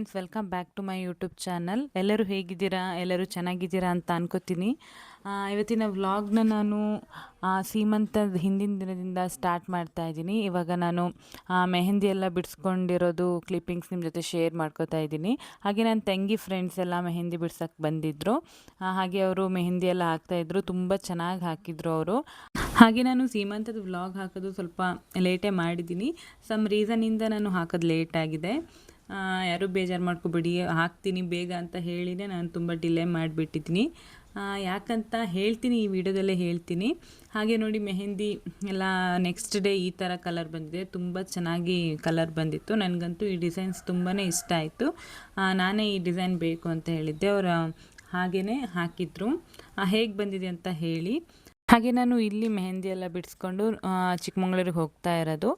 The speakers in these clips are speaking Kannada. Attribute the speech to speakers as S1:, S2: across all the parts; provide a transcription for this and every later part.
S1: Friends, welcome back to my YouTube channel. ಎಲ್ಲರೂ ಹೇಗಿದ್ದೀರಾ? ಎಲ್ಲರೂ ಚೆನ್ನಾಗಿದ್ದೀರಾ ಅಂತ ಅನ್ಕೋತೀನಿ. ಇವತ್ತಿನ ವ್ಲಾಗ್ನ ನಾನು ಸೀಮಂತದ ಹಿಂದಿನ ದಿನದಿಂದ ಸ್ಟಾರ್ಟ್ ಮಾಡ್ತಾ ಇದ್ದೀನಿ. ಇವಾಗ ನಾನು ಮೆಹಂದಿ ಎಲ್ಲ ಬಿಡಿಸ್ಕೊಂಡಿರೋದು ಕ್ಲಿಪ್ಪಿಂಗ್ಸ್ ನಿಮ್ಮ ಜೊತೆ ಶೇರ್ ಮಾಡ್ಕೋತಾ ಇದ್ದೀನಿ. ಹಾಗೆ ನನ್ನ ತಂಗಿ ಫ್ರೆಂಡ್ಸ್ ಎಲ್ಲ ಮೆಹಂದಿ ಬಿಡ್ಸೋಕ್ಕೆ ಬಂದಿದ್ದರು. ಹಾಗೆ ಅವರು ಮೆಹಂದಿ ಎಲ್ಲ ಹಾಕ್ತಾಯಿದ್ರು. ತುಂಬ ಚೆನ್ನಾಗಿ ಹಾಕಿದ್ರು ಅವರು. ಹಾಗೆ ನಾನು ಸೀಮಂತದ ವ್ಲಾಗ್ ಹಾಕೋದು ಸ್ವಲ್ಪ ಲೇಟೇ ಮಾಡಿದ್ದೀನಿ. ಸಮ್ ರೀಸನಿಂದ ನಾನು ಹಾಕೋದು ಲೇಟ್ ಆಗಿದೆ. ಯಾರೂ ಬೇಜಾರು ಮಾಡ್ಕೊಬೇಡಿ, ಹಾಕ್ತೀನಿ ಬೇಗ ಅಂತ ಹೇಳಿನೇ ನಾನು ತುಂಬ ಡಿಲೇ ಮಾಡಿಬಿಟ್ಟಿದ್ದೀನಿ. ಯಾಕಂತ ಹೇಳ್ತೀನಿ, ಈ ವಿಡಿಯೋದಲ್ಲೇ ಹೇಳ್ತೀನಿ. ಹಾಗೆ ನೋಡಿ, ಮೆಹಂದಿ ಎಲ್ಲ ನೆಕ್ಸ್ಟ್ ಡೇ ಈ ಥರ ಕಲರ್ ಬಂದಿದೆ. ತುಂಬ ಚೆನ್ನಾಗಿ ಕಲರ್ ಬಂದಿತ್ತು. ನನಗಂತೂ ಈ ಡಿಸೈನ್ಸ್ ತುಂಬಾ ಇಷ್ಟ ಆಯಿತು. ನಾನೇ ಈ ಡಿಸೈನ್ ಬೇಕು ಅಂತ ಹೇಳಿದ್ದೆ. ಅವರು ಹಾಗೇ ಹಾಕಿದ್ರು. ಹೇಗೆ ಬಂದಿದೆ ಅಂತ ಹೇಳಿ. ಹಾಗೆ ನಾನು ಇಲ್ಲಿ ಮೆಹಂದಿ ಎಲ್ಲ ಬಿಡಿಸ್ಕೊಂಡು ಚಿಕ್ಕಮಂಗ್ಳೂರಿಗೆ ಹೋಗ್ತಾ ಇರೋದು.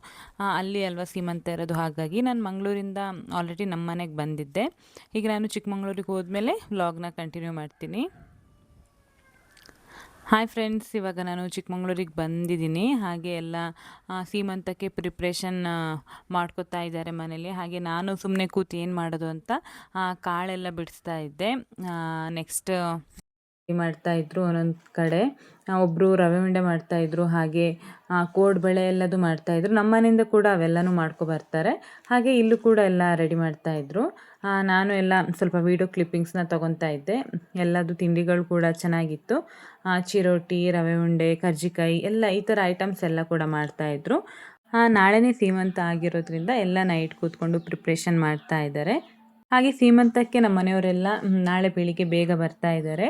S1: ಅಲ್ಲಿ ಅಲ್ವಾ ಸೀಮಂತ ಇರೋದು. ಹಾಗಾಗಿ ನಾನು ಮಂಗಳೂರಿಂದ ಆಲ್ರೆಡಿ ನಮ್ಮ ಮನೆಗೆ ಬಂದಿದ್ದೆ. ಈಗ ನಾನು ಚಿಕ್ಕಮಂಗ್ಳೂರಿಗೆ ಹೋದ್ಮೇಲೆ ವ್ಲಾಗ್ನ ಕಂಟಿನ್ಯೂ ಮಾಡ್ತೀನಿ. ಹಾಯ್ ಫ್ರೆಂಡ್ಸ್, ಇವಾಗ ನಾನು ಚಿಕ್ಕಮಂಗ್ಳೂರಿಗೆ ಬಂದಿದ್ದೀನಿ. ಹಾಗೆ ಎಲ್ಲ ಸೀಮಂತಕ್ಕೆ ಪ್ರಿಪ್ರೇಷನ್ ಮಾಡ್ಕೋತಾ ಇದ್ದಾರೆ ಮನೇಲಿ. ಹಾಗೆ ನಾನು ಸುಮ್ಮನೆ ಕೂತು ಏನು ಮಾಡೋದು ಅಂತ ಕಾಳೆಲ್ಲ ಬಿಡಿಸ್ತಾ ಇದ್ದೆ. ನೆಕ್ಸ್ಟ್ ಮಾಡ್ತಾಯಿದ್ರು ಒಂದೊಂದು ಕಡೆ. ಒಬ್ಬರು ರವೆ ಉಂಡೆ ಮಾಡ್ತಾಯಿದ್ರು. ಹಾಗೆ ಕೋಡ್ಬಳೆ ಎಲ್ಲದು ಮಾಡ್ತಾಯಿದ್ರು. ನಮ್ಮ ಮನೆಯಿಂದ ಕೂಡ ಅವೆಲ್ಲನೂ ಮಾಡ್ಕೊಬರ್ತಾರೆ. ಹಾಗೆ ಇಲ್ಲೂ ಕೂಡ ಎಲ್ಲ ರೆಡಿ ಮಾಡ್ತಾಯಿದ್ರು. ನಾನು ಎಲ್ಲ ಸ್ವಲ್ಪ ವೀಡಿಯೋ ಕ್ಲಿಪ್ಪಿಂಗ್ಸ್ನ ತೊಗೊತಾ ಇದ್ದೆ. ಎಲ್ಲದು ತಿಂಡಿಗಳು ಕೂಡ ಚೆನ್ನಾಗಿತ್ತು. ಚಿರೋಟಿ, ರವೆ ಉಂಡೆ, ಕರ್ಜಿಕಾಯಿ ಎಲ್ಲ ಈ ಥರ ಐಟಮ್ಸ್ ಎಲ್ಲ ಕೂಡ ಮಾಡ್ತಾಯಿದ್ರು. ನಾಳೆನೇ ಸೀಮಂತ ಆಗಿರೋದ್ರಿಂದ ಎಲ್ಲ ನೈಟ್ ಕೂತ್ಕೊಂಡು ಪ್ರಿಪ್ರೇಷನ್ ಮಾಡ್ತಾ ಇದ್ದಾರೆ. ಹಾಗೆ ಸೀಮಂತಕ್ಕೆ ನಮ್ಮ ಮನೆಯವರೆಲ್ಲ ನಾಳೆ ಬೆಳಿಗ್ಗೆ ಬೇಗ ಬರ್ತಾ ಇದ್ದಾರೆ.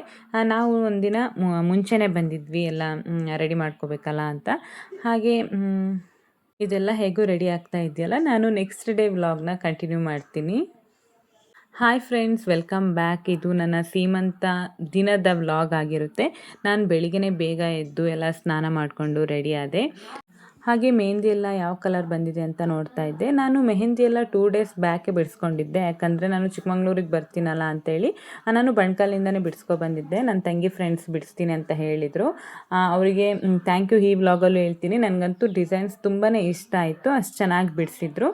S1: ನಾವು ಒಂದಿನ ಮುಂಚೆನೇ ಬಂದಿದ್ವಿ, ಎಲ್ಲ ರೆಡಿ ಮಾಡ್ಕೋಬೇಕಲ್ಲ ಅಂತ. ಹಾಗೆ ಇದೆಲ್ಲ ಹೇಗೂ ರೆಡಿ ಆಗ್ತಾ ಇದೆಯಲ್ಲ, ನಾನು ನೆಕ್ಸ್ಟ್ ಡೇ ವ್ಲಾಗ್ನ ಕಂಟಿನ್ಯೂ ಮಾಡ್ತೀನಿ. Hi friends, welcome back. ಇದು ನನ್ನ ಸೀಮಂತ ದಿನದ ವ್ಲಾಗ್ ಆಗಿರುತ್ತೆ. ನಾನು ಬೆಳಿಗ್ಗೆ ಬೇಗ ಎದ್ದು ಎಲ್ಲ ಸ್ನಾನ ಮಾಡಿಕೊಂಡು ರೆಡಿ ಆದೆ. ಹಾಗೆ ಮೆಹಂದಿ ಎಲ್ಲ ಯಾವ ಕಲರ್ ಬಂದಿದೆ ಅಂತ ನೋಡ್ತಾ ಇದ್ದೆ. ನಾನು ಮೆಹಂದಿ ಎಲ್ಲ 2 ಡೇಸ್ ಬ್ಯಾಕೆ ಬಿಡಿಸ್ಕೊಂಡಿದ್ದೆ. ಯಾಕಂದರೆ ನಾನು ಚಿಕ್ಕಮಂಗ್ಳೂರಿಗೆ ಬರ್ತೀನಲ್ಲ ಅಂತೇಳಿ ನಾನು ಬಣ್ಕಲ್ಲಿಂದನೇ ಬಿಡಿಸ್ಕೊಬಂದಿದ್ದೆ. ನನ್ನ ತಂಗಿ ಫ್ರೆಂಡ್ಸ್ ಬಿಡಿಸ್ತೀನಿ ಅಂತ ಹೇಳಿದರು. ಅವರಿಗೆ ಥ್ಯಾಂಕ್ ಯು ಈ ವ್ಲಾಗಲ್ಲೂ ಹೇಳ್ತೀನಿ. ನನಗಂತೂ ಡಿಸೈನ್ಸ್ ತುಂಬಾ ಇಷ್ಟ ಆಯಿತು. ಅಷ್ಟು ಚೆನ್ನಾಗಿ ಬಿಡಿಸಿದ್ರು.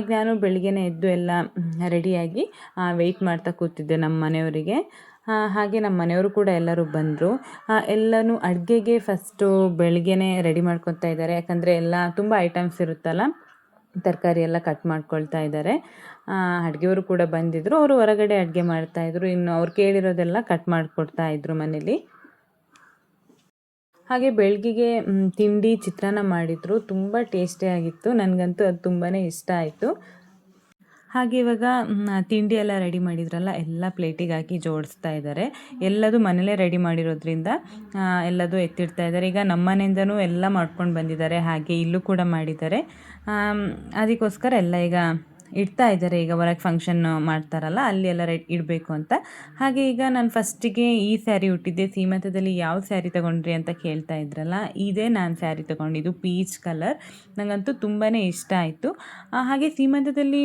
S1: ಈಗ ನಾನು ಬೆಳಿಗ್ಗೆನೇ ಎದ್ದು ಎಲ್ಲ ರೆಡಿಯಾಗಿ ವೆಯ್ಟ್ ಮಾಡ್ತಾ ಕೂತಿದ್ದೆ ನಮ್ಮ ಮನೆಯವರಿಗೆ. ಹಾಗೆ ನಮ್ಮ ಮನೆಯವರು ಕೂಡ ಎಲ್ಲರೂ ಬಂದರು. ಎಲ್ಲನೂ ಅಡುಗೆಗೆ ಫಸ್ಟು ಬೆಳಿಗ್ಗೆನೇ ರೆಡಿ ಮಾಡ್ಕೊತಾ ಇದ್ದಾರೆ. ಯಾಕಂದರೆ ಎಲ್ಲ ತುಂಬ ಐಟಮ್ಸ್ ಇರುತ್ತಲ್ಲ, ತರಕಾರಿ ಎಲ್ಲ ಕಟ್ ಮಾಡ್ಕೊಳ್ತಾ ಇದ್ದಾರೆ. ಅಡುಗೆಯವರು ಕೂಡ ಬಂದಿದ್ದರು. ಅವರು ಹೊರಗಡೆ ಅಡುಗೆ ಮಾಡ್ತಾಯಿದ್ರು. ಇನ್ನು ಅವ್ರು ಕೇಳಿರೋದೆಲ್ಲ ಕಟ್ ಮಾಡಿಕೊಡ್ತಾ ಇದ್ರು ಮನೇಲಿ. ಹಾಗೆ ಬೆಳಗ್ಗೆಗೆ ತಿಂಡಿ ಚಿತ್ರಾನ್ನ ಮಾಡಿದರು. ತುಂಬ ಟೇಸ್ಟಿಯಾಗಿತ್ತು. ನನಗಂತೂ ಅದು ತುಂಬಾ ಇಷ್ಟ ಆಯಿತು. ಹಾಗೆ ಇವಾಗ ತಿಂಡಿ ಎಲ್ಲ ರೆಡಿ ಮಾಡಿದ್ರಲ್ಲ, ಎಲ್ಲ ಪ್ಲೇಟಿಗೆ ಹಾಕಿ ಜೋಡಿಸ್ತಾ ಇದ್ದಾರೆ. ಎಲ್ಲದು ಮನೇಲೇ ರೆಡಿ ಮಾಡಿರೋದ್ರಿಂದ ಎಲ್ಲದು ಎತ್ತಿಡ್ತಾ ಇದ್ದಾರೆ. ಈಗ ನಮ್ಮ ಮನೆಯಿಂದನೂ ಎಲ್ಲ ಮಾಡ್ಕೊಂಡು ಬಂದಿದ್ದಾರೆ. ಹಾಗೆ ಇಲ್ಲೂ ಕೂಡ ಮಾಡಿದ್ದಾರೆ. ಅದಕ್ಕೋಸ್ಕರ ಎಲ್ಲ ಈಗ ಇಡ್ತಾ ಇದ್ದಾರೆ. ಈಗ ಹೊರಗೆ ಫಂಕ್ಷನ್ ಮಾಡ್ತಾರಲ್ಲ, ಅಲ್ಲಿ ಎಲ್ಲ ಇಡಬೇಕು ಅಂತ. ಹಾಗೆ ಈಗ ನಾನು ಫಸ್ಟಿಗೆ ಈ ಸ್ಯಾರಿ ಉಟ್ಟಿದ್ದೆ. ಸೀಮಂತದಲ್ಲಿ ಯಾವ ಸ್ಯಾರಿ ತೊಗೊಂಡ್ರಿ ಅಂತ ಕೇಳ್ತಾ ಇದ್ರಲ್ಲ, ಇದೇ ನಾನು ಸ್ಯಾರಿ ತೊಗೊಂಡಿದ್ದು, ಪೀಚ್ ಕಲರ್. ನನಗಂತೂ ತುಂಬಾ ಇಷ್ಟ ಆಯಿತು. ಹಾಗೆ ಸೀಮಂತದಲ್ಲಿ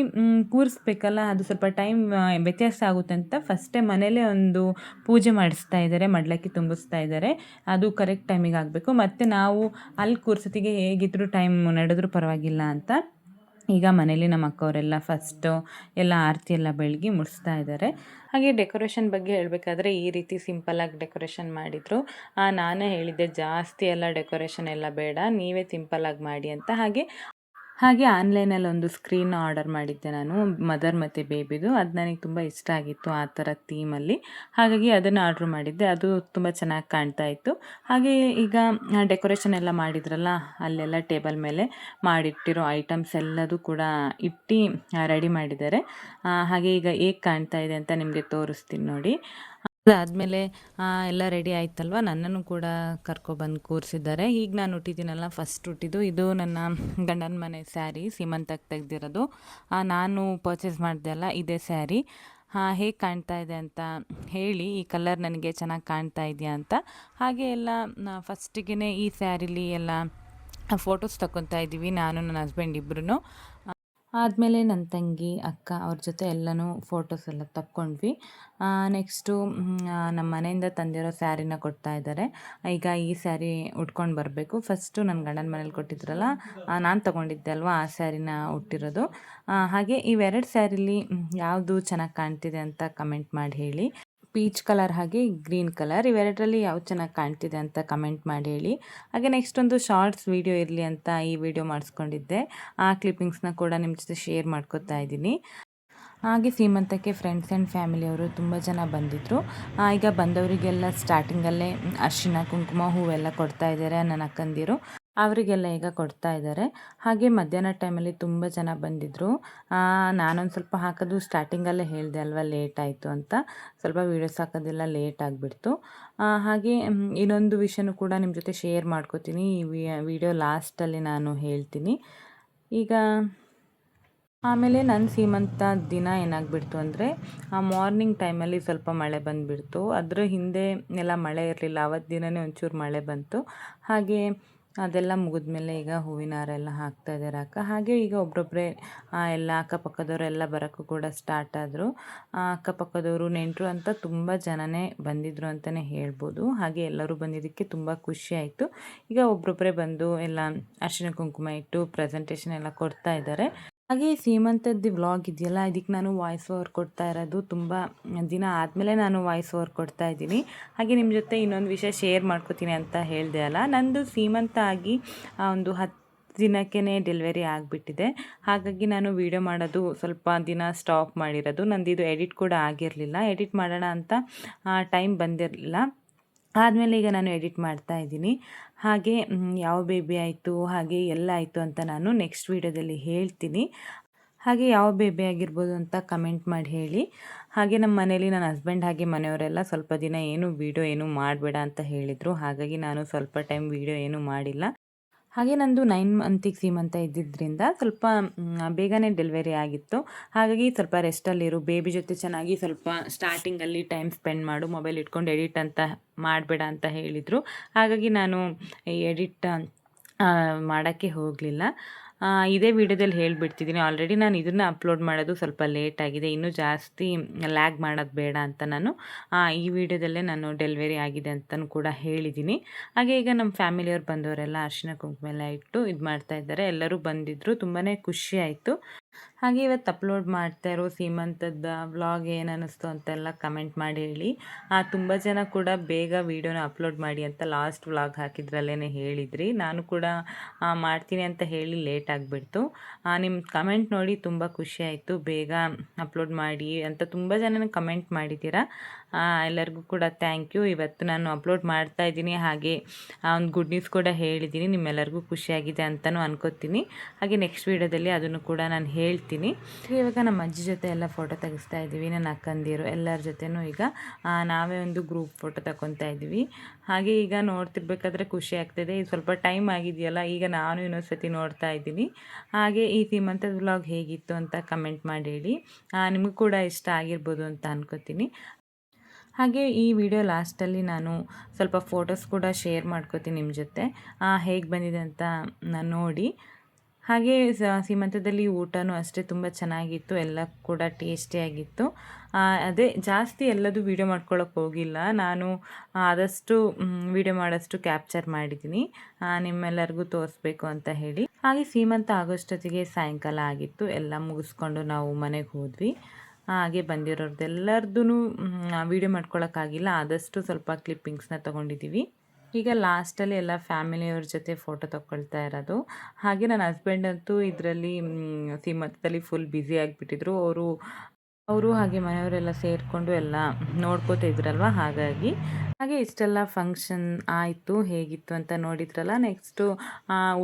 S1: ಕೂರಿಸ್ಬೇಕಲ್ಲ, ಅದು ಸ್ವಲ್ಪ ಟೈಮ್ ವ್ಯತ್ಯಾಸ ಆಗುತ್ತೆ ಅಂತ ಫಸ್ಟೇ ಮನೇಲೇ ಒಂದು ಪೂಜೆ ಮಾಡಿಸ್ತಾ ಇದ್ದಾರೆ, ಮಡ್ಲಕ್ಕಿ ತುಂಬಿಸ್ತಾ ಇದ್ದಾರೆ. ಅದು ಕರೆಕ್ಟ್ ಟೈಮಿಗೆ ಆಗಬೇಕು. ಮತ್ತು ನಾವು ಅಲ್ಲಿ ಕೂರ್ಸೋತ್ತಿಗೆ ಹೇಗಿದ್ದರೂ ಟೈಮ್ ನಡೆದ್ರೂ ಪರವಾಗಿಲ್ಲ ಅಂತ ಈಗ ಮನೇಲಿ ನಮ್ಮ ಅಕ್ಕವರೆಲ್ಲ ಫಸ್ಟು ಎಲ್ಲ ಆರತಿ ಎಲ್ಲ ಬೆಳಗಿ ಮುಡಿಸ್ತಾ ಇದ್ದಾರೆ. ಹಾಗೆ ಡೆಕೋರೇಷನ್ ಬಗ್ಗೆ ಹೇಳಬೇಕಾದ್ರೆ ಈ ರೀತಿ ಸಿಂಪಲ್ಲಾಗಿ ಡೆಕೋರೇಷನ್ ಮಾಡಿದರು. ನಾನೇ ಹೇಳಿದ್ದೆ ಜಾಸ್ತಿ ಎಲ್ಲ ಡೆಕೋರೇಷನ್ ಎಲ್ಲ ಬೇಡ, ನೀವೇ ಸಿಂಪಲ್ಲಾಗಿ ಮಾಡಿ ಅಂತ. ಹಾಗೆ ಆನ್ಲೈನಲ್ಲಿ ಒಂದು ಸ್ಕ್ರೀನ್ ಆರ್ಡರ್ ಮಾಡಿದ್ದೆ ನಾನು, ಮದರ್ ಮತ್ತು ಬೇಬಿದು. ಅದು ನನಗೆ ತುಂಬ ಇಷ್ಟ ಆಗಿತ್ತು ಆ ಥರ ಥೀಮಲ್ಲಿ. ಹಾಗಾಗಿ ಅದನ್ನು ಆರ್ಡ್ರ್ ಮಾಡಿದ್ದೆ. ಅದು ತುಂಬ ಚೆನ್ನಾಗಿ ಕಾಣ್ತಾ ಇತ್ತು. ಹಾಗೆ ಈಗ ಡೆಕೋರೇಷನ್ ಎಲ್ಲ ಮಾಡಿದ್ರಲ್ಲ, ಅಲ್ಲೆಲ್ಲ ಟೇಬಲ್ ಮೇಲೆ ಮಾಡಿಟ್ಟಿರೋ ಐಟಮ್ಸ್ ಎಲ್ಲದೂ ಕೂಡ ಇಟ್ಟು ರೆಡಿ ಮಾಡಿದ್ದಾರೆ. ಹಾಗೆ ಈಗ ಹೇಗೆ ಕಾಣ್ತಾ ಇದೆ ಅಂತ ನಿಮಗೆ ತೋರಿಸ್ತೀನಿ ನೋಡಿ. ಅದಾದಮೇಲೆ ಎಲ್ಲ ರೆಡಿ ಆಯ್ತಲ್ವ, ನನ್ನನ್ನು ಕೂಡ ಕರ್ಕೊಬಂದು ಕೂರಿಸಿದ್ದಾರೆ. ಈಗ ನಾನು ಹುಟ್ಟಿದ್ದೀನಲ್ಲ, ಫಸ್ಟ್ ಹುಟ್ಟಿದ್ದು ಇದು ನನ್ನ ಗಂಡನ ಮನೆ ಸ್ಯಾರಿ, ಸೀಮಂತಕ್ಕೆ ತೆಗೆದಿರೋದು. ನಾನು ಪರ್ಚೇಸ್ ಮಾಡಿದೆ ಅಲ್ಲ, ಇದೇ ಸ್ಯಾರಿ. ಹೇಗೆ ಕಾಣ್ತಾ ಇದೆ ಅಂತ ಹೇಳಿ, ಈ ಕಲರ್ ನನಗೆ ಚೆನ್ನಾಗಿ ಕಾಣ್ತಾ ಇದೆಯಾ ಅಂತ. ಹಾಗೆ ಎಲ್ಲ ಫಸ್ಟಿಗೆ ಈ ಸ್ಯಾರಿಲಿ ಎಲ್ಲ ಫೋಟೋಸ್ ತಗೊತಾ ಇದ್ದೀವಿ, ನಾನು ನನ್ನ ಹಸ್ಬೆಂಡ್ ಇಬ್ಬರೂ. ಆದಮೇಲೆ ನನ್ನ ತಂಗಿ, ಅಕ್ಕ ಅವ್ರ ಜೊತೆ ಎಲ್ಲನೂ ಫೋಟೋಸ್ ಎಲ್ಲ ತಕ್ಕೊಂಡ್ವಿ. ನೆಕ್ಸ್ಟು ನಮ್ಮ ಮನೆಯಿಂದ ತಂದಿರೋ ಸ್ಯಾರಿನ ಕೊಡ್ತಾ ಇದ್ದಾರೆ. ಈಗ ಈ ಸ್ಯಾರಿ ಉಟ್ಕೊಂಡು ಬರಬೇಕು. ಫಸ್ಟು ನನ್ನ ಗಂಡನ ಮನೇಲಿ ಕೊಟ್ಟಿದ್ರಲ್ಲ, ನಾನು ತೊಗೊಂಡಿದ್ದೆ ಅಲ್ವಾ, ಆ ಸ್ಯಾರಿನ ಉಟ್ಟಿರೋದು. ಹಾಗೆ ಇವೆರಡು ಸ್ಯಾರಿಲಿ ಯಾವುದು ಚೆನ್ನಾಗಿ ಕಾಣ್ತಿದೆ ಅಂತ ಕಮೆಂಟ್ ಮಾಡಿ ಹೇಳಿ. ಪೀಚ್ ಕಲರ್ ಹಾಗೆ ಗ್ರೀನ್ ಕಲರ್ ಇವೆರಡರಲ್ಲಿ ಯಾವ್ದು ಚೆನ್ನಾಗಿ ಕಾಣ್ತಿದೆ ಅಂತ ಕಮೆಂಟ್ ಮಾಡಿ ಹೇಳಿ. ಹಾಗೆ ನೆಕ್ಸ್ಟ್ ಒಂದು ಶಾರ್ಟ್ಸ್ ವಿಡಿಯೋ ಇರಲಿ ಅಂತ ಈ ವಿಡಿಯೋ ಮಾಡಿಸ್ಕೊಂಡಿದ್ದೆ. ಆ ಕ್ಲಿಪ್ಪಿಂಗ್ಸ್ನ ಕೂಡ ನಿಮ್ಮ ಜೊತೆ ಶೇರ್ ಮಾಡ್ಕೊತಾ ಇದ್ದೀನಿ. ಹಾಗೆ ಸೀಮಂತಕ್ಕೆ ಫ್ರೆಂಡ್ಸ್ ಆ್ಯಂಡ್ ಫ್ಯಾಮಿಲಿಯವರು ತುಂಬ ಜನ ಬಂದಿದ್ದರು. ಈಗ ಬಂದವರಿಗೆಲ್ಲ ಸ್ಟಾರ್ಟಿಂಗಲ್ಲೇ ಅರಿಶಿನ, ಕುಂಕುಮ, ಹೂವೆಲ್ಲ ಕೊಡ್ತಾ ಇದ್ದಾರೆ ನನ್ನ ಅಕ್ಕಂದಿರು. ಅವರಿಗೆಲ್ಲ ಈಗ ಕೊಡ್ತಾ ಇದ್ದಾರೆ. ಹಾಗೆ ಮಧ್ಯಾಹ್ನ ಟೈಮಲ್ಲಿ ತುಂಬ ಜನ ಬಂದಿದ್ದರು. ನಾನೊಂದು ಸ್ವಲ್ಪ ಹಾಕೋದು ಸ್ಟಾರ್ಟಿಂಗಲ್ಲೇ ಹೇಳಿದೆ ಅಲ್ವಾ, ಲೇಟ್ ಆಯಿತು ಅಂತ. ಸ್ವಲ್ಪ ವೀಡಿಯೋಸ್ ಹಾಕೋದೆಲ್ಲ ಲೇಟ್ ಆಗಿಬಿಡ್ತು. ಹಾಗೆ ಇನ್ನೊಂದು ವಿಷಯನೂ ಕೂಡ ನಿಮ್ಮ ಜೊತೆ ಶೇರ್ ಮಾಡ್ಕೋತೀನಿ. ಈ ವಿಡಿಯೋ ಲಾಸ್ಟಲ್ಲಿ ನಾನು ಹೇಳ್ತೀನಿ. ಈಗ ಆಮೇಲೆ ನನ್ನ ಸೀಮಂತ ದಿನ ಏನಾಗ್ಬಿಡ್ತು ಅಂದರೆ, ಮಾರ್ನಿಂಗ್ ಟೈಮಲ್ಲಿ ಸ್ವಲ್ಪ ಮಳೆ ಬಂದುಬಿಡ್ತು. ಅದರ ಹಿಂದೆ ಎಲ್ಲ ಮಳೆ ಇರಲಿಲ್ಲ. ಆವತ್ತು ದಿನವೇ ಒಂಚೂರು ಮಳೆ ಬಂತು. ಹಾಗೆ ಅದೆಲ್ಲ ಮುಗಿದ್ಮೇಲೆ ಈಗ ಹೂವಿನ ಹಾರ ಎಲ್ಲ ಹಾಕ್ತಾಯಿದ್ದಾರೆ ಅಕ್ಕ. ಹಾಗೆ ಈಗ ಒಬ್ಬೊಬ್ಬರೇ ಎಲ್ಲ ಅಕ್ಕಪಕ್ಕದವರೆಲ್ಲ ಬರೋಕ್ಕೂ ಕೂಡ ಸ್ಟಾರ್ಟ್ ಆದರು. ಅಕ್ಕಪಕ್ಕದವರು, ನೆಂಟರು ಅಂತ ತುಂಬ ಜನನೇ ಬಂದಿದ್ದರು ಅಂತಲೇ ಹೇಳ್ಬೋದು. ಹಾಗೆ ಎಲ್ಲರೂ ಬಂದಿದ್ದಕ್ಕೆ ತುಂಬ ಖುಷಿ ಆಯಿತು. ಈಗ ಒಬ್ಬೊಬ್ಬರೇ ಬಂದು ಎಲ್ಲ ಅರಿಶಿನ ಕುಂಕುಮ ಇಟ್ಟು ಪ್ರೆಸೆಂಟೇಷನ್ ಎಲ್ಲ ಕೊಡ್ತಾ ಇದ್ದಾರೆ. ಹಾಗೆ ಸೀಮಂತದ್ದು ವ್ಲಾಗ್ ಇದೆಯಲ್ಲ, ಇದಕ್ಕೆ ನಾನು ವಾಯ್ಸ್ ಓವರ್ ಕೊಡ್ತಾ ಇರೋದು ತುಂಬ ದಿನ ಆದಮೇಲೆ ನಾನು ವಾಯ್ಸ್ ಓವರ್ ಕೊಡ್ತಾ ಇದ್ದೀನಿ. ಹಾಗೆ ನಿಮ್ಮ ಜೊತೆ ಇನ್ನೊಂದು ವಿಷಯ ಶೇರ್ ಮಾಡ್ಕೋತೀನಿ ಅಂತ ಹೇಳಿದೆ ಅಲ್ಲ, ನಂದು ಸೀಮಂತ ಆಗಿ ಒಂದು 10 ದಿನಕ್ಕೇ ಡೆಲಿವರಿ ಆಗಿಬಿಟ್ಟಿದೆ. ಹಾಗಾಗಿ ನಾನು ವೀಡಿಯೋ ಮಾಡೋದು ಸ್ವಲ್ಪ ದಿನ ಸ್ಟಾಪ್ ಮಾಡಿರೋದು. ನಂದಿದು ಎಡಿಟ್ ಕೂಡ ಆಗಿರಲಿಲ್ಲ. ಎಡಿಟ್ ಮಾಡೋಣ ಅಂತ ಟೈಮ್ ಬಂದಿರಲಿಲ್ಲ. ಆದಮೇಲೆ ಈಗ ನಾನು ಎಡಿಟ್ ಮಾಡ್ತಾ ಇದ್ದೀನಿ. ಹಾಗೆ ಯಾವ ಬೇಬಿ ಆಯಿತು, ಹಾಗೆ ಎಲ್ಲ ಆಯಿತು ಅಂತ ನಾನು ನೆಕ್ಸ್ಟ್ ವೀಡಿಯೋದಲ್ಲಿ ಹೇಳ್ತೀನಿ. ಹಾಗೆ ಯಾವ ಬೇಬಿ ಆಗಿರ್ಬೋದು ಅಂತ ಕಮೆಂಟ್ ಮಾಡಿ ಹೇಳಿ. ಹಾಗೆ ನಮ್ಮ ಮನೇಲಿ ನನ್ನ ಹಸ್ಬೆಂಡ್ ಹಾಗೆ ಮನೆಯವರೆಲ್ಲ ಸ್ವಲ್ಪ ದಿನ ವೀಡಿಯೋ ಏನು ಮಾಡಬೇಡ ಅಂತ ಹೇಳಿದರು. ಹಾಗಾಗಿ ನಾನು ಸ್ವಲ್ಪ ಟೈಮ್ ವೀಡಿಯೋ ಏನೂ ಮಾಡಿಲ್ಲ. ಹಾಗೆ ನಂದು 9 ಮಂತಿಗೆ ಸೀಮಂತ ಇದ್ದಿದ್ದರಿಂದ ಸ್ವಲ್ಪ ಬೇಗನೆ ಡೆಲಿವರಿ ಆಗಿತ್ತು. ಹಾಗಾಗಿ ಸ್ವಲ್ಪ ರೆಸ್ಟಲ್ಲಿರು, ಬೇಬಿ ಜೊತೆ ಚೆನ್ನಾಗಿ ಸ್ವಲ್ಪ ಸ್ಟಾರ್ಟಿಂಗಲ್ಲಿ ಟೈಮ್ ಸ್ಪೆಂಡ್ ಮಾಡು, ಮೊಬೈಲ್ ಇಟ್ಕೊಂಡು ಎಡಿಟ್ ಅಂತ ಮಾಡಬೇಡ ಅಂತ ಹೇಳಿದರು. ಹಾಗಾಗಿ ನಾನು ಎಡಿಟ್ ಮಾಡೋಕ್ಕೆ ಹೋಗಲಿಲ್ಲ. ಇದೇ ವಿಡಿಯೋದಲ್ಲಿ ಹೇಳಿಬಿಡ್ತಿದ್ದೀನಿ. ಆಲ್ರೆಡಿ ನಾನು ಇದನ್ನು ಅಪ್ಲೋಡ್ ಮಾಡೋದು ಸ್ವಲ್ಪ ಲೇಟ್ ಆಗಿದೆ. ಇನ್ನೂ ಜಾಸ್ತಿ ಲ್ಯಾಗ್ ಮಾಡೋದು ಬೇಡ ಅಂತ ನಾನು ಈ ವಿಡಿಯೋದಲ್ಲೇ ನಾನು ಡೆಲಿವರಿ ಆಗಿದೆ ಅಂತಲೂ ಕೂಡ ಹೇಳಿದ್ದೀನಿ. ಹಾಗೆ ಈಗ ನಮ್ಮ ಫ್ಯಾಮಿಲಿಯವ್ರು ಬಂದವರೆಲ್ಲ ಅರಿಶಿನ ಕುಂಕುಮ ಎಲ್ಲ ಇಟ್ಟು ಇದು ಮಾಡ್ತಾಯಿದ್ದಾರೆ. ಎಲ್ಲರೂ ಬಂದಿದ್ದರು, ತುಂಬಾ ಖುಷಿ ಆಯಿತು. ಹಾಗೆ ಇವತ್ತು ಅಪ್ಲೋಡ್ ಮಾಡ್ತಾ ಇರೋ ಸೀಮಂತದ ವ್ಲಾಗ್ ಏನು ಅನ್ನಿಸ್ತು ಅಂತೆಲ್ಲ ಕಮೆಂಟ್ ಮಾಡಿ ಹೇಳಿ. ತುಂಬ ಜನ ಕೂಡ ಬೇಗ ವೀಡಿಯೋನ ಅಪ್ಲೋಡ್ ಮಾಡಿ ಅಂತ ಲಾಸ್ಟ್ ವ್ಲಾಗ್ ಹಾಕಿದ್ರಲ್ಲೇ ಹೇಳಿದ್ರಿ. ನಾನು ಕೂಡ ಮಾಡ್ತೀನಿ ಅಂತ ಹೇಳಿ ಲೇಟ್ ಆಗಿಬಿಡ್ತು. ನಿಮ್ಮ ಕಮೆಂಟ್ ನೋಡಿ ತುಂಬ ಖುಷಿ ಆಯಿತು. ಬೇಗ ಅಪ್ಲೋಡ್ ಮಾಡಿ ಅಂತ ತುಂಬ ಜನ ಕಮೆಂಟ್ ಮಾಡಿದ್ದೀರಾ. ಎಲ್ಲರಿಗೂ ಕೂಡ ಥ್ಯಾಂಕ್ ಯು. ಇವತ್ತು ನಾನು ಅಪ್ಲೋಡ್ ಮಾಡ್ತಾ ಇದ್ದೀನಿ. ಹಾಗೆ ಒಂದು ಗುಡ್ ನ್ಯೂಸ್ ಕೂಡ ಹೇಳಿದ್ದೀನಿ. ನಿಮ್ಮೆಲ್ಲರಿಗೂ ಖುಷಿಯಾಗಿದೆ ಅಂತಲೂ ಅನ್ಕೋತೀನಿ. ಹಾಗೆ ನೆಕ್ಸ್ಟ್ ವೀಡಿಯೋದಲ್ಲಿ ಅದನ್ನು ಕೂಡ ನಾನು ಹೇಳ್ತೀನಿ. ಇವಾಗ ನಮ್ಮ ಅಜ್ಜಿ ಜೊತೆ ಎಲ್ಲ ಫೋಟೋ ತೆಗೆಸ್ತಾ ಇದ್ದೀವಿ. ನನ್ನ ಅಕ್ಕಂದಿರು ಎಲ್ಲರ ಜೊತೆನೂ ಈಗ ನಾವೇ ಒಂದು ಗ್ರೂಪ್ ಫೋಟೋ ತಗೊತಾ ಇದ್ದೀವಿ. ಹಾಗೆ ಈಗ ನೋಡ್ತಿರ್ಬೇಕಾದ್ರೆ ಖುಷಿ ಆಗ್ತಿದೆ. ಇದು ಸ್ವಲ್ಪ ಟೈಮ್ ಆಗಿದೆಯಲ್ಲ, ಈಗ ನಾನು ಇನ್ನೊಂದ್ಸತಿ ನೋಡ್ತಾ ಇದ್ದೀನಿ. ಹಾಗೆ ಈ ಸೀಮಂತದ ವ್ಲಾಗ್ ಹೇಗಿತ್ತು ಅಂತ ಕಮೆಂಟ್ ಮಾಡಿ ಹೇಳಿ. ನಿಮಗೂ ಕೂಡ ಇಷ್ಟ ಆಗಿರ್ಬೋದು ಅಂತ ಅನ್ಕೋತೀನಿ. ಹಾಗೆ ಈ ವಿಡಿಯೋ ಲಾಸ್ಟಲ್ಲಿ ನಾನು ಸ್ವಲ್ಪ ಫೋಟೋಸ್ ಕೂಡ ಶೇರ್ ಮಾಡ್ಕೋತೀನಿ ನಿಮ್ಮ ಜೊತೆ. ಹೇಗೆ ಬಂದಿದೆ ಅಂತ ನಾನು ನೋಡಿ. ಹಾಗೆ ಸೀಮಂತದಲ್ಲಿ ಊಟನೂ ಅಷ್ಟೇ ತುಂಬ ಚೆನ್ನಾಗಿತ್ತು. ಎಲ್ಲ ಕೂಡ ಟೇಸ್ಟಿಯಾಗಿತ್ತು. ಅದೇ ಜಾಸ್ತಿ ಎಲ್ಲದೂ ವೀಡಿಯೋ ಮಾಡ್ಕೊಳ್ಳೋಕೆ ಹೋಗಿಲ್ಲ. ನಾನು ಆದಷ್ಟು ವೀಡಿಯೋ ಮಾಡೋಷ್ಟು ಕ್ಯಾಪ್ಚರ್ ಮಾಡಿದ್ದೀನಿ, ನಿಮ್ಮೆಲ್ಲರಿಗೂ ತೋರಿಸ್ಬೇಕು ಅಂತ ಹೇಳಿ. ಹಾಗೆ ಸೀಮಂತ ಆಗೋಷ್ಟೊತ್ತಿಗೆ ಸಾಯಂಕಾಲ ಆಗಿತ್ತು. ಎಲ್ಲ ಮುಗಿಸ್ಕೊಂಡು ನಾವು ಮನೆಗೆ ಹೋದ್ವಿ. ಹಾಗೆ ಬಂದಿರೋರ್ದೆಲ್ಲರದೂ ವೀಡಿಯೋ ಮಾಡ್ಕೊಳ್ಳೋಕ್ಕಾಗಿಲ್ಲ. ಆದಷ್ಟು ಸ್ವಲ್ಪ ಕ್ಲಿಪ್ಪಿಂಗ್ಸ್ನ ತೊಗೊಂಡಿದ್ದೀವಿ. ಈಗ ಲಾಸ್ಟಲ್ಲಿ ಎಲ್ಲ ಫ್ಯಾಮಿಲಿಯವ್ರ ಜೊತೆ ಫೋಟೋ ತಗೊಳ್ತಾ ಇರೋದು. ಹಾಗೆ ನನ್ನ ಹಸ್ಬೆಂಡ್ ಅಂತೂ ಇದರಲ್ಲಿ ಸೀಮಂತದಲ್ಲಿ ಫುಲ್ ಬ್ಯುಸಿ ಆಗಿಬಿಟ್ಟಿದ್ರು. ಅವರು ಹಾಗೆ ಮನೆಯವರೆಲ್ಲ ಸೇರಿಕೊಂಡು ಎಲ್ಲ ನೋಡ್ಕೋತಾ ಇದ್ರಲ್ವ, ಹಾಗಾಗಿ. ಹಾಗೆ ಇಷ್ಟೆಲ್ಲ ಫಂಕ್ಷನ್ ಆಯಿತು. ಹೇಗಿತ್ತು ಅಂತ ನೋಡಿದ್ರಲ್ಲ. ನೆಕ್ಸ್ಟು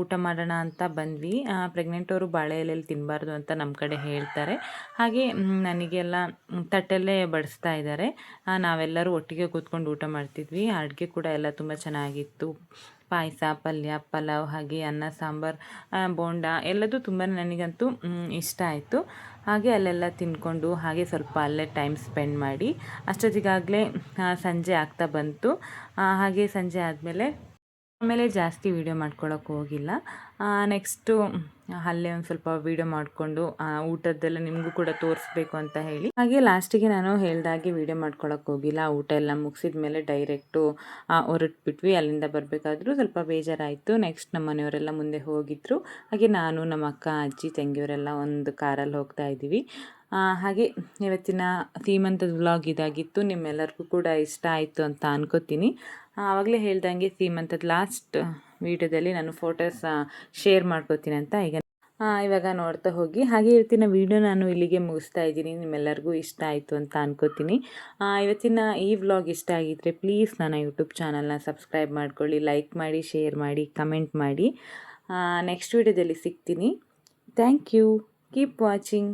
S1: ಊಟ ಮಾಡೋಣ ಅಂತ ಬಂದ್ವಿ. ಪ್ರೆಗ್ನೆಂಟ್ ಅವರು ಬಾಳೆ ಎಲೆಯಲ್ಲಿ ತಿನ್ನಬಾರ್ದು ಅಂತ ನಮ್ಮ ಕಡೆ ಹೇಳ್ತಾರೆ. ಹಾಗೆ ನನಗೆಲ್ಲ ತಟ್ಟೆಲ್ಲೇ ಬಡಿಸ್ತಾ ಇದ್ದಾರೆ. ನಾವೆಲ್ಲರೂ ಒಟ್ಟಿಗೆ ಕೂತ್ಕೊಂಡು ಊಟ ಮಾಡ್ತಿದ್ವಿ. ಅಡುಗೆ ಕೂಡ ಎಲ್ಲ ತುಂಬ ಚೆನ್ನಾಗಿತ್ತು. ಪಾಯಸ, ಪಲ್ಯ, ಪಲಾವ್, ಹಾಗೆ ಅನ್ನ, ಸಾಂಬಾರು, ಬೋಂಡ ಎಲ್ಲದೂ ತುಂಬ ನನಗಂತೂ ಇಷ್ಟ ಆಯಿತು. ಹಾಗೆ ಅಲ್ಲೆಲ್ಲ ತಿಂದ್ಕೊಂಡು ಹಾಗೆ ಸ್ವಲ್ಪ ಅಲ್ಲೇ ಟೈಮ್ ಸ್ಪೆಂಡ್ ಮಾಡಿ ಅಷ್ಟೊತ್ತಿಗಾಗಲೇ ಸಂಜೆ ಆಗ್ತಾ ಬಂತು. ಹಾಗೆ ಸಂಜೆ ಆದಮೇಲೆ ಆಮೇಲೆ ಜಾಸ್ತಿ ವೀಡಿಯೋ ಮಾಡ್ಕೊಳಕ್ಕೆ ಹೋಗಿಲ್ಲ. ನೆಕ್ಸ್ಟು ಅಲ್ಲೇ ಒಂದು ಸ್ವಲ್ಪ ವೀಡಿಯೋ ಮಾಡಿಕೊಂಡು ಊಟದ್ದೆಲ್ಲ ನಿಮಗೂ ಕೂಡ ತೋರಿಸ್ಬೇಕು ಅಂತ ಹೇಳಿ ಹಾಗೆ ಲಾಸ್ಟಿಗೆ ನಾನು ಹೇಳ್ದಾಗೆ ವೀಡಿಯೋ ಮಾಡ್ಕೊಳಕ್ಕೆ ಹೋಗಿಲ್ಲ. ಊಟ ಎಲ್ಲ ಮುಗಿಸಿದ ಮೇಲೆ ಡೈರೆಕ್ಟು ಹೊರಟ್ಬಿಟ್ವಿ. ಅಲ್ಲಿಂದ ಬರಬೇಕಾದ್ರೂ ಸ್ವಲ್ಪ ಬೇಜಾರಾಯಿತು. ನೆಕ್ಸ್ಟ್ ನಮ್ಮ ಮನೆಯವರೆಲ್ಲ ಮುಂದೆ ಹೋಗಿದ್ರು. ಹಾಗೆ ನಾನು, ನಮ್ಮ ಅಕ್ಕ, ಅಜ್ಜಿ, ತಂಗಿಯವರೆಲ್ಲ ಒಂದು ಕಾರಲ್ಲಿ ಹೋಗ್ತಾ ಇದ್ದೀವಿ. ಹಾಗೆ ಇವತ್ತಿನ ಸೀಮಂತದ ವ್ಲಾಗ್ ಇದಾಗಿತ್ತು. ನಿಮ್ಮೆಲ್ಲರಿಗೂ ಕೂಡ ಇಷ್ಟ ಆಯಿತು ಅಂತ ಅನ್ಕೋತೀನಿ. ಆವಾಗಲೇ ಹೇಳ್ದಂಗೆ ಸೀಮಂತದ ಲಾಸ್ಟ್ ವೀಡಿಯೋದಲ್ಲಿ ನಾನು ಫೋಟೋಸ್ ಶೇರ್ ಮಾಡ್ಕೋತೀನಿ ಅಂತ ಇವಾಗ ನೋಡ್ತಾ ಹೋಗಿ. ಹಾಗೆ ಇವತ್ತಿನ ವೀಡಿಯೋ ನಾನು ಇಲ್ಲಿಗೆ ಮುಗಿಸ್ತಾ ಇದ್ದೀನಿ. ನಿಮ್ಮೆಲ್ಲರಿಗೂ ಇಷ್ಟ ಆಯಿತು ಅಂತ ಅನ್ಕೋತೀನಿ. ಇವತ್ತಿನ ಈ ವ್ಲಾಗ್ ಇಷ್ಟ ಆಗಿದ್ದರೆ ಪ್ಲೀಸ್ ನನ್ನ ಯೂಟ್ಯೂಬ್ ಚಾನಲ್ನ ಸಬ್ಸ್ಕ್ರೈಬ್ ಮಾಡ್ಕೊಳ್ಳಿ, ಲೈಕ್ ಮಾಡಿ, ಶೇರ್ ಮಾಡಿ, ಕಮೆಂಟ್ ಮಾಡಿ. ನೆಕ್ಸ್ಟ್ ವೀಡಿಯೋದಲ್ಲಿ ಸಿಗ್ತೀನಿ. Thank you. Keep watching.